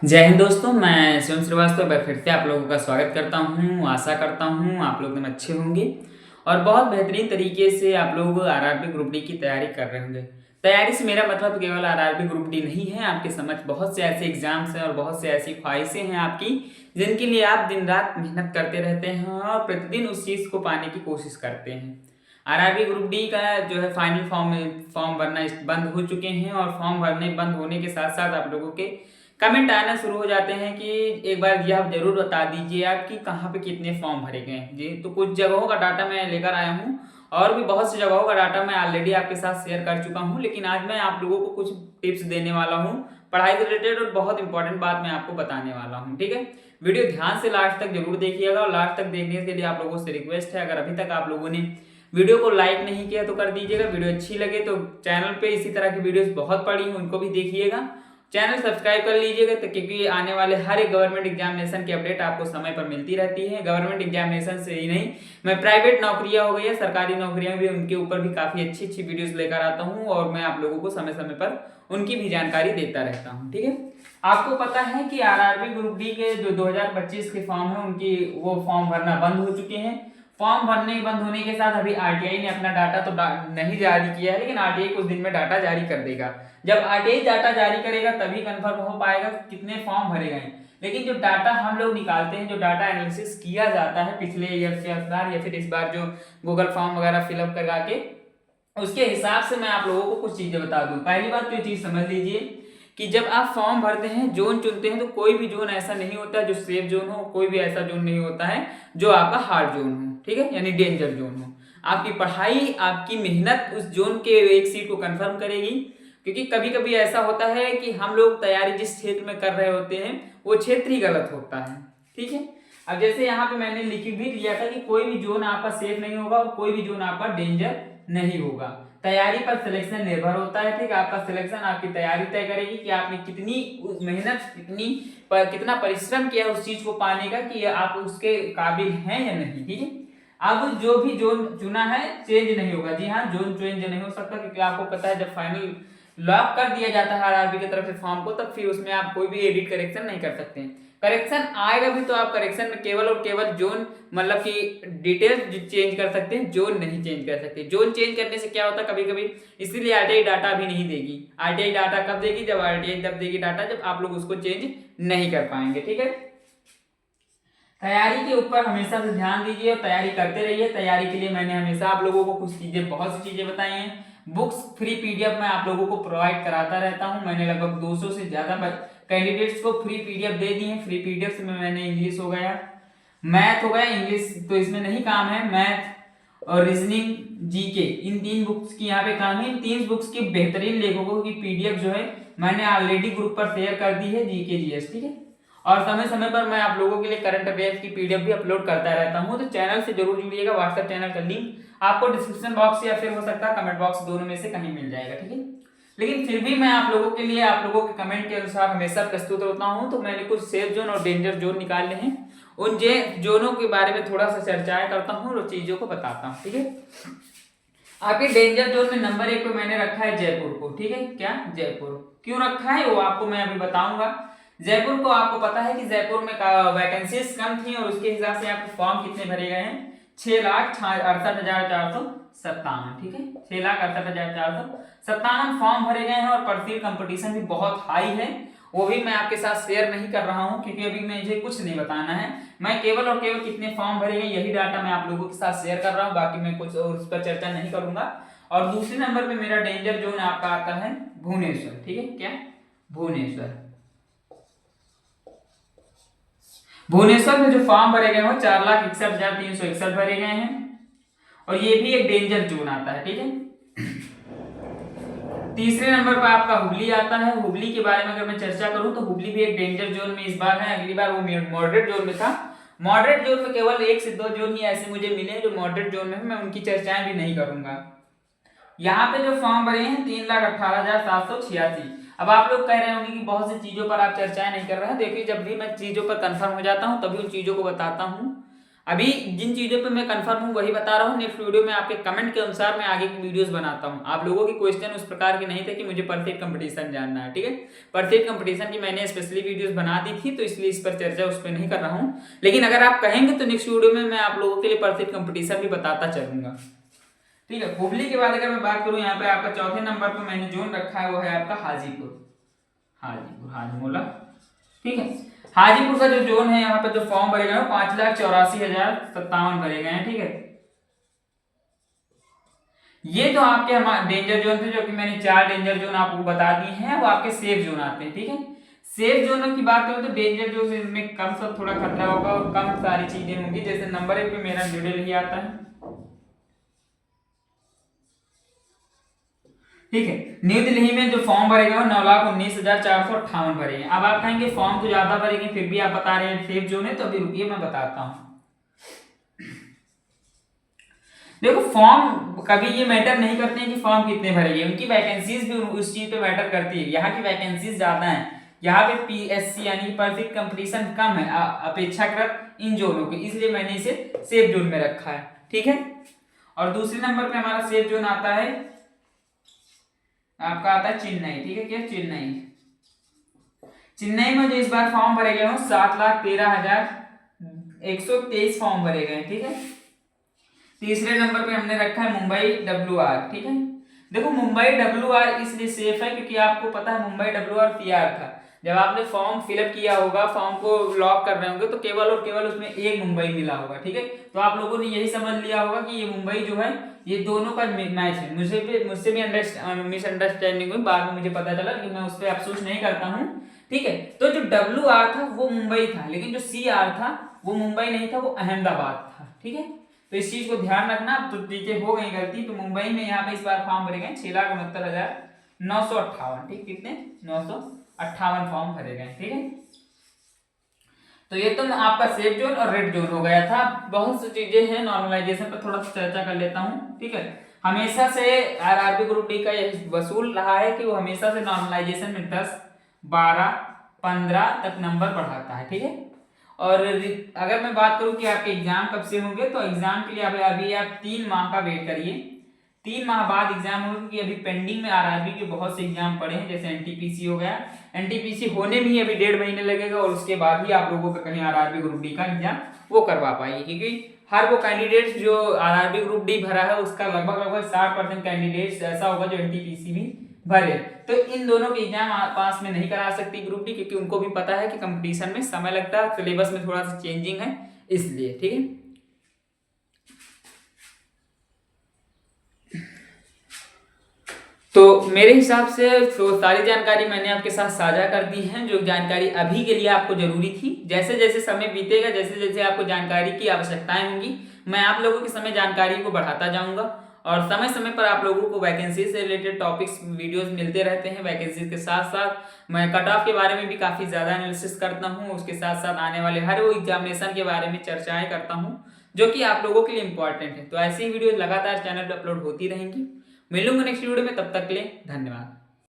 जय हिंद दोस्तों, मैं शिवम श्रीवास्तव फिर से आप लोगों का स्वागत करता हूं। आशा करता हूं आप लोग एकदम अच्छे होंगे और बहुत बेहतरीन तरीके से आप लोग आरआरबी ग्रुप डी की तैयारी कर रहे होंगे। तैयारी से मेरा मतलब केवल आरआरबी ग्रुप डी नहीं है, आपके समझ बहुत से ऐसे एग्जाम्स हैं और बहुत से ऐसी ख्वाहिशें हैं आपकी, जिनके लिए आप दिन रात मेहनत करते रहते हैं और प्रतिदिन उस चीज़ को पाने की कोशिश करते हैं। आरआरबी ग्रुप डी का जो है फाइनल फॉर्म भरना बंद हो चुके हैं और फॉर्म भरने बंद होने के साथ साथ आप लोगों के कमेंट आना शुरू हो जाते हैं कि एक बार ये आप जरूर बता दीजिए आप कि कहाँ पे कितने फॉर्म भरे गए हैं। जी, तो कुछ जगहों का डाटा मैं लेकर आया हूँ और भी बहुत सी जगहों का डाटा मैं ऑलरेडी आपके साथ शेयर कर चुका हूँ, लेकिन आज मैं आप लोगों को कुछ टिप्स देने वाला हूँ पढ़ाई से रिलेटेड और बहुत इंपॉर्टेंट बात मैं आपको बताने वाला हूँ। ठीक है, वीडियो ध्यान से लास्ट तक जरूर देखिएगा और लास्ट तक देखने के लिए आप लोगों से रिक्वेस्ट है, अगर अभी तक आप लोगों ने वीडियो को लाइक नहीं किया तो कर दीजिएगा। वीडियो अच्छी लगे तो चैनल पे इसी तरह की वीडियोस बहुत पड़ी हैं, उनको भी देखिएगा। चैनल सब्सक्राइब कर लीजिएगा तो क्योंकि आने वाले हर एक गवर्नमेंट एग्जामिनेशन की अपडेट आपको समय पर मिलती रहती है। गवर्नमेंट एग्जामिनेशन से ही नहीं, मैं प्राइवेट नौकरियां हो गई है, सरकारी नौकरियां भी, उनके ऊपर भी काफी अच्छी अच्छी वीडियोस लेकर आता हूं और मैं आप लोगों को समय समय पर उनकी भी जानकारी देता रहता हूं। ठीक है, आपको पता है कि आरआरबी ग्रुप डी के जो 2025 के फॉर्म है उनकी वो फॉर्म भरना बंद हो चुके हैं। फॉर्म भरने बंद होने के साथ अभी आरटीआई ने अपना डाटा तो नहीं जारी किया है, लेकिन आरटीआई कुछ दिन में डाटा जारी कर देगा। जब आरटीआई डाटा जारी करेगा तभी कंफर्म हो पाएगा कितने फॉर्म भरे गए। लेकिन जो डाटा हम लोग निकालते हैं, जो डाटा एनालिसिस किया जाता है पिछले ईयर के अनुसार या फिर इस बार जो गूगल फॉर्म वगैरह फिलअप करवा के, उसके हिसाब से मैं आप लोगों को कुछ चीजें बता दूं। पहली बात तो ये चीज समझ लीजिए कि जब आप फॉर्म भरते हैं, जोन चुनते हैं, तो कोई भी जोन ऐसा नहीं होता जो सेफ जोन हो, कोई भी ऐसा जोन नहीं होता है जो आपका हार्ड जोन हो। ठीक है, यानी डेंजर जोन हो। आपकी पढ़ाई, आपकी मेहनत उस जोन के एक सीट को कंफर्म करेगी, क्योंकि कभी कभी ऐसा होता है कि हम लोग तैयारी जिस क्षेत्र में कर रहे होते हैं वो क्षेत्र ही गलत होता है। ठीक है, अब जैसे यहाँ पे मैंने लिख भी दिया था कि कोई भी जोन आपका सेफ नहीं होगा और कोई भी जोन आपका डेंजर नहीं होगा। तैयारी पर सिलेक्शन निर्भर होता है। ठीक, आपका सिलेक्शन आपकी तैयारी तय करेगी कि आपने कितनी मेहनत, कितना परिश्रम किया उस चीज को पाने का, कि आप उसके काबिल हैं या नहीं। ठीक है, अब जो भी जोन चुना है चेंज नहीं होगा। जी हाँ, जोन चेंज नहीं हो सकता, क्योंकि आपको पता है जब फाइनल लॉक कर दिया जाता है आरआरबी की तरफ से फॉर्म को, तब फिर उसमें आप कोई भी एडिट करेक्शन नहीं कर सकते। करेक्शन आएगा भी तो आप करेक्शन में केवल और केवल जोन, मतलब कि डिटेल्स चेंज कर सकते हैं, जोन नहीं चेंज कर सकते। जोन चेंज करने से क्या होता है कभी कभी, इसीलिए आरटीआई डाटा भी नहीं देगी। आरटीआई डाटा कब देगी? जब आरटीआई तब देगी डाटा जब आप लोग उसको चेंज नहीं कर पाएंगे। ठीक है, तैयारी के ऊपर हमेशा से ध्यान दीजिए और तैयारी करते रहिए। तैयारी के लिए मैंने हमेशा आप लोगों को कुछ चीजें, बहुत सी चीजें बताई हैं। बुक्स फ्री पीडीएफ मैं आप लोगों को प्रोवाइड कराता रहता हूं। मैंने लगभग 200 से ज्यादा कैंडिडेट्स को फ्री पीडीएफ दे दी है। फ्री पीडीएफ में मैंने इंग्लिश हो गया, मैथ हो गया, इंग्लिश तो इसमें नहीं काम है, मैथ और रीजनिंग, जीके, इन 3 बुक्स की यहाँ पे काम है। इन 3 बुक्स की बेहतरीन लेखकों की पीडीएफ जो है मैंने ऑलरेडी ग्रुप पर शेयर कर दी है, जीके जीएस। ठीक है, और समय समय पर मैं आप लोगों के लिए करंट अफेयर्स की पीडीएफ भी अपलोड करता रहता हूं, तो चैनल से जरूर जुड़िएगा। व्हाट्सएप चैनल का लिंक आपको डिस्क्रिप्शन बॉक्स या फिर हो सकता है कमेंट बॉक्स, दोनों में से कहीं मिल जाएगा। ठीक है, लेकिन फिर भी मैं आप लोगों के लिए, आप लोगों के कमेंट के अनुसार हमेशा प्रस्तुत होता हूं। तो मैंने कुछ सेफ जोन और डेंजर जोन निकाले हैं, उन जोनों के बारे में थोड़ा सा चर्चाएं करता हूँ और चीजों को बताता हूँ। ठीक है, आपके डेंजर जोन में नंबर 1 पे मैंने रखा है जयपुर को। ठीक है, क्या जयपुर क्यों रखा है वो आपको मैं अभी बताऊंगा। जयपुर को आपको पता है कि जयपुर में वैकेंसीज कम थी और उसके हिसाब से आपके फॉर्म कितने भरे गए हैं? 6,68,457। ठीक है, 6,68,457 फॉर्म भरे गए हैं और परफील्ड कंपटीशन भी बहुत हाई है। वो भी मैं आपके साथ शेयर नहीं कर रहा हूं, क्योंकि अभी मुझे कुछ नहीं बताना है। मैं केवल और केवल कितने फॉर्म भरे गए यही डाटा मैं आप लोगों के साथ शेयर कर रहा हूं, बाकी मैं कुछ और उस पर चर्चा नहीं करूंगा। और दूसरे नंबर पे मेरा डेंजर जोन आपका आता है भुवनेश्वर। ठीक है, क्या भुवनेश्वर? भुवनेश्वर में जो फॉर्म भरे गए हैं 4,61,361 भरे गए हैं और ये भी एक डेंजर जोन आता है। ठीक है, तीसरे नंबर पर आपका हुबली आता है। हुबली के बारे में अगर मैं चर्चा करूं तो हुबली भी एक डेंजर जोन में इस बार है, अगली बार वो मॉडरेट जोन में था। मॉडरेट जोन में केवल 1 से 2 जोन ही ऐसे मुझे मिले जो मॉडरेट जोन में है, मैं उनकी चर्चाएं भी नहीं करूंगा। यहाँ पे जो फॉर्म भरे हैं 3,18,786। अब आप लोग कह रहे होंगे कि बहुत सी चीजों पर आप चर्चाएं नहीं कर रहे हैं। देखिए, जब भी मैं चीजों पर कंफर्म हो जाता हूँ तभी उन चीजों को बताता हूँ। अभी जिन चीज़ों पे मैं कंफर्म हूँ वही बता रहा हूँ। नेक्स्ट वीडियो में आपके कमेंट के अनुसार मैं आगे की वीडियोस बनाता हूँ। आप लोगों के क्वेश्चन उस प्रकार के नहीं थे कि मुझे परफेक्ट कंपटीशन जानना है, ठीक है। परफेक्ट कंपटीशन की मैंने स्पेशली वीडियोस बना दी थी, तो इसलिए इस पर चर्चा उस पर नहीं कर रहा हूँ। लेकिन अगर आप कहेंगे तो नेक्स्ट वीडियो में मैं आप लोगों के लिए परफेक्ट कंपटीशन भी बताता चलूंगा, ठीक है। हुबली के बाद अगर मैं बात करूँ, यहाँ पे आपका चौथे नंबर पर मैंने जोन रखा है वो है आपका हाजीपुर, हाजमोला, ठीक है। हाजीपुर का जो जोन है, यहाँ पे जो फॉर्म भरे गए हैं 5,84,057 भरे गए हैं, ठीक है। ये तो आपके डेंजर जोन थे, जो कि मैंने 4 डेंजर जोन आपको बता दिए हैं, वो आपके सेफ जोन आते हैं, ठीक है। सेफ जोनों की बात करूं तो डेंजर जोन में कम सा थोड़ा खतरा होगा और कम सारी चीजें होंगी। जैसे नंबर 1 पे मेरा न्यू दिल्ली आता है, ठीक है। न्यू दिल्ली में जो फॉर्म भरेगा वो 9,19,458 भरे हैं। अब आप कहेंगे फॉर्म तो ज्यादा भरेंगे, फिर भी आप बता रहे हैं सेफ जोन है, तो अभी रुकिए मैं बताता हूँ। देखो फॉर्म कभी ये मैटर नहीं करते हैं कि फॉर्म कितने भरेंगे, उनकी वैकेंसीज भी उस चीज पे मैटर करती है। यहाँ की वैकेंसीज ज्यादा है, यहाँ पे पीएससी यानी परफेक्ट कंपटीशन कम है अपेक्षाकृत इन जोनों के, इसलिए मैंने इसे सेफ जोन में रखा है, ठीक है। और दूसरे नंबर पे हमारा सेफ जोन आता है, आपका आता है चेन्नई, ठीक है। क्या चेन्नई, चेन्नई में जो इस बार फॉर्म भरे गए हो 7,13,123 फॉर्म भरे गए, ठीक है। तीसरे नंबर पे हमने रखा है मुंबई WR, ठीक है। देखो मुंबई WR इसलिए सेफ है क्योंकि आपको पता है मुंबई WR PR था। जब आपने फॉर्म फिलअप किया होगा, फॉर्म को लॉक कर रहे होंगे, तो केवल और केवल उसमें एक मुंबई मिला होगा, ठीक है। तो आप लोगों ने यही समझ लिया होगा कि ये मुंबई जो है ये दोनों का मैच है। मुझसे भी मिसअंडरस्टैंडिंग हुई, बाद में मुझे पता चला, लेकिन मैं उस पर अफसोस नहीं करता हूँ, ठीक है। तो जो WR था वो मुंबई था, लेकिन जो CR था वो मुंबई नहीं था, वो अहमदाबाद था, ठीक है। तो इस चीज को ध्यान रखना। तो चीजें हो गई गलती, तो मुंबई में यहाँ पे इस बार फॉर्म भरे गए 6,69,958, ठीक, कितने 958 फॉर्म भरे गए, ठीक है। तो ये तो आपका सेफ जोन और रेड जोन हो गया था। बहुत सी चीजें हैं, नॉर्मलाइजेशन पर थोड़ा सा चर्चा कर लेता हूँ, ठीक है। हमेशा से RRB ग्रुप डी का यह वसूल रहा है कि वो हमेशा से नॉर्मलाइजेशन में 10, 12, 15 तक नंबर बढ़ाता है, ठीक है। और अगर मैं बात करूं कि आपके एग्जाम कब से होंगे, तो एग्जाम के लिए अभी आप 3 माह का वेट करिए। 3 माह बाद एग्जाम होगा, क्योंकि अभी पेंडिंग में RRB के बहुत से एग्जाम पड़े हैं। जैसे NTPC हो गया, NTPC होने में ही अभी 1.5 महीने लगेगा, और उसके बाद ही आप लोगों का कहीं RRB ग्रुप डी का एग्जाम वो करवा पाएंगे, क्योंकि हर वो कैंडिडेट्स जो RRB ग्रुप डी भरा है उसका लगभग 60% कैंडिडेट्स ऐसा होगा जो NTPC भी भरे। तो इन दोनों के एग्जाम पास में नहीं करा सकती ग्रुप डी, क्योंकि उनको भी पता है कि कंपटीशन में समय लगता है, सिलेबस में थोड़ा सा चेंजिंग है, इसलिए, ठीक है। तो मेरे हिसाब से तो सारी जानकारी मैंने आपके साथ साझा कर दी है, जो जानकारी अभी के लिए आपको जरूरी थी। जैसे जैसे समय बीतेगा, जैसे जैसे आपको जानकारी की आवश्यकताएं होंगी, मैं आप लोगों के समय जानकारी को बढ़ाता जाऊंगा। और समय समय पर आप लोगों को वैकेंसी से रिलेटेड टॉपिक्स वीडियोस मिलते रहते हैं। वैकेंसी के साथ साथ मैं कट ऑफ के बारे में भी काफ़ी ज़्यादा एनालिसिस करता हूँ। उसके साथ साथ आने वाले हर वो एग्जामिनेशन के बारे में चर्चाएं करता हूँ, जो कि आप लोगों के लिए इंपॉर्टेंट है। तो ऐसी ही वीडियो लगातार चैनल पर अपलोड होती रहेंगी। मिलूंगा नेक्स्ट वीडियो में, तब तक के लिए धन्यवाद।